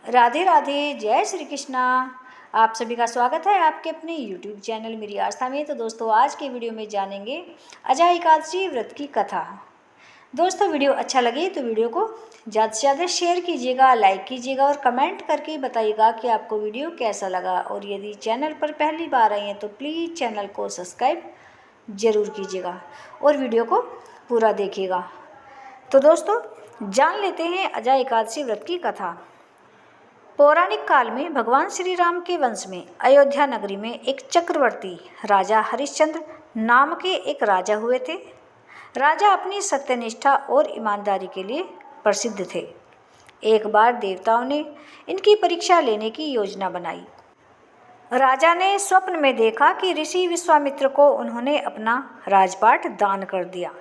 राधे राधे, जय श्री कृष्णा। आप सभी का स्वागत है आपके अपने YouTube चैनल मेरी आस्था में। तो दोस्तों, आज के वीडियो में जानेंगे अजय एकादशी व्रत की कथा। दोस्तों, वीडियो अच्छा लगे तो वीडियो को ज़्यादा से ज़्यादा शेयर कीजिएगा, लाइक कीजिएगा और कमेंट करके बताइएगा कि आपको वीडियो कैसा लगा। और यदि चैनल पर पहली बार आए हैं तो प्लीज़ चैनल को सब्सक्राइब ज़रूर कीजिएगा और वीडियो को पूरा देखिएगा। तो दोस्तों, जान लेते हैं अजय एकादशी व्रत की कथा। पौराणिक काल में भगवान श्री राम के वंश में अयोध्या नगरी में एक चक्रवर्ती राजा हरिश्चंद्र नाम के एक राजा हुए थे। राजा अपनी सत्यनिष्ठा और ईमानदारी के लिए प्रसिद्ध थे। एक बार देवताओं ने इनकी परीक्षा लेने की योजना बनाई। राजा ने स्वप्न में देखा कि ऋषि विश्वामित्र को उन्होंने अपना राजपाट दान कर दिया।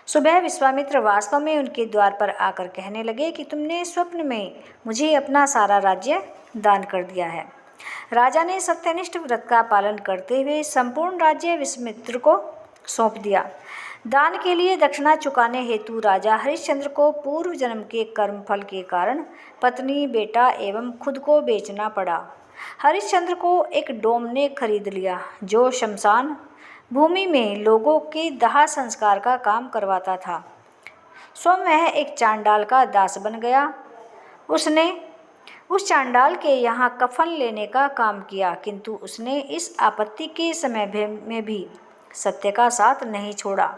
सुबह विश्वामित्र वास्तव में उनके द्वार पर आकर कहने लगे कि तुमने स्वप्न में मुझे अपना सारा राज्य दान कर दिया है। राजा ने सत्यनिष्ठ व्रत का पालन करते हुए संपूर्ण राज्य विश्वामित्र को सौंप दिया। दान के लिए दक्षिणा चुकाने हेतु राजा हरिश्चंद्र को पूर्व जन्म के कर्मफल के कारण पत्नी, बेटा एवं खुद को बेचना पड़ा। हरिश्चंद्र को एक डोम ने खरीद लिया जो शमशान भूमि में लोगों के दाह संस्कार का काम करवाता था। स्वयं वह एक चांडाल का दास बन गया। उसने उस चांडाल के यहाँ कफन लेने का काम किया, किंतु उसने इस आपत्ति के समय में भी सत्य का साथ नहीं छोड़ा।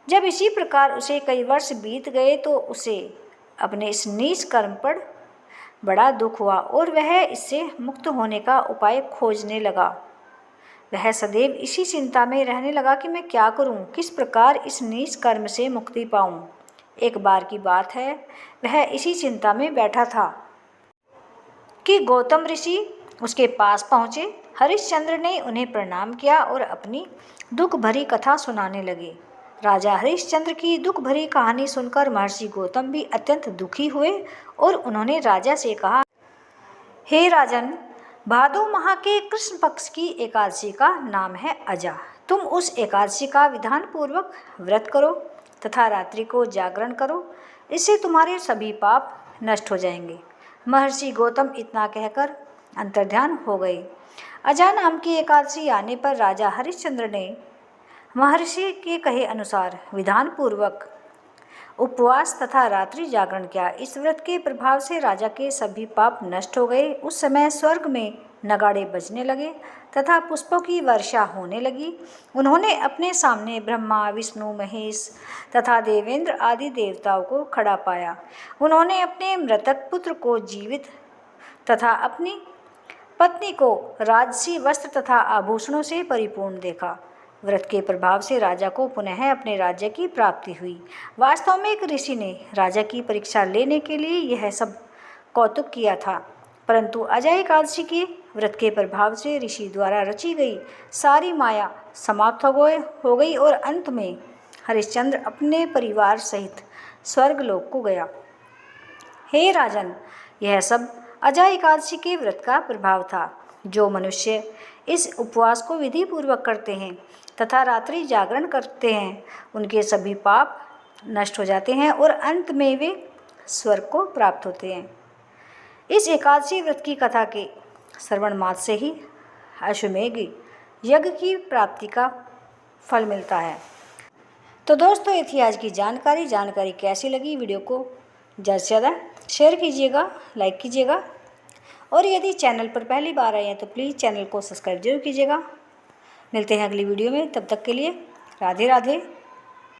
जब इसी प्रकार उसे कई वर्ष बीत गए तो उसे अपने इस नीच कर्म पर बड़ा दुख हुआ और वह इससे मुक्त होने का उपाय खोजने लगा। वह सदैव इसी चिंता में रहने लगा कि मैं क्या करूं, किस प्रकार इस नीच कर्म से मुक्ति पाऊं। एक बार की बात है, वह इसी चिंता में बैठा था कि गौतम ऋषि उसके पास पहुँचे। हरिश्चंद्र ने उन्हें प्रणाम किया और अपनी दुख भरी कथा सुनाने लगे। राजा हरिश्चंद्र की दुख भरी कहानी सुनकर महर्षि गौतम भी अत्यंत दुखी हुए और उन्होंने राजा से कहा, हे राजन, भादो माह के कृष्ण पक्ष की एकादशी का नाम है अजा। तुम उस एकादशी का विधान पूर्वक व्रत करो तथा रात्रि को जागरण करो, इससे तुम्हारे सभी पाप नष्ट हो जाएंगे। महर्षि गौतम इतना कहकर अंतर्ध्यान हो गए। अजा नाम की एकादशी आने पर राजा हरिश्चंद्र ने महर्षि के कहे अनुसार विधान पूर्वक उपवास तथा रात्रि जागरण किया। इस व्रत के प्रभाव से राजा के सभी पाप नष्ट हो गए। उस समय स्वर्ग में नगाड़े बजने लगे तथा पुष्पों की वर्षा होने लगी। उन्होंने अपने सामने ब्रह्मा, विष्णु, महेश तथा देवेंद्र आदि देवताओं को खड़ा पाया। उन्होंने अपने मृतक पुत्र को जीवित तथा अपनी पत्नी को राजसी वस्त्र तथा आभूषणों से परिपूर्ण देखा। व्रत के प्रभाव से राजा को पुनः अपने राज्य की प्राप्ति हुई। वास्तव में एक ऋषि ने राजा की परीक्षा लेने के लिए यह सब कौतुक किया था, परंतु अजय एकादशी के व्रत के प्रभाव से ऋषि द्वारा रची गई सारी माया समाप्त हो गई और अंत में हरिश्चंद्र अपने परिवार सहित स्वर्गलोक को गया। हे राजन, यह सब अजय एकादशी के व्रत का प्रभाव था। जो मनुष्य इस उपवास को विधि पूर्वक करते हैं तथा रात्रि जागरण करते हैं, उनके सभी पाप नष्ट हो जाते हैं और अंत में वे स्वर्ग को प्राप्त होते हैं। इस एकादशी व्रत की कथा के श्रवण मात्र से ही अश्वमेध यज्ञ की प्राप्ति का फल मिलता है। तो दोस्तों, ये थी आज की जानकारी कैसी लगी? वीडियो को ज़्यादा से ज़्यादा शेयर कीजिएगा, लाइक कीजिएगा और यदि चैनल पर पहली बार आए हैं तो प्लीज़ चैनल को सब्सक्राइब जरूर कीजिएगा। मिलते हैं अगली वीडियो में, तब तक के लिए राधे राधे।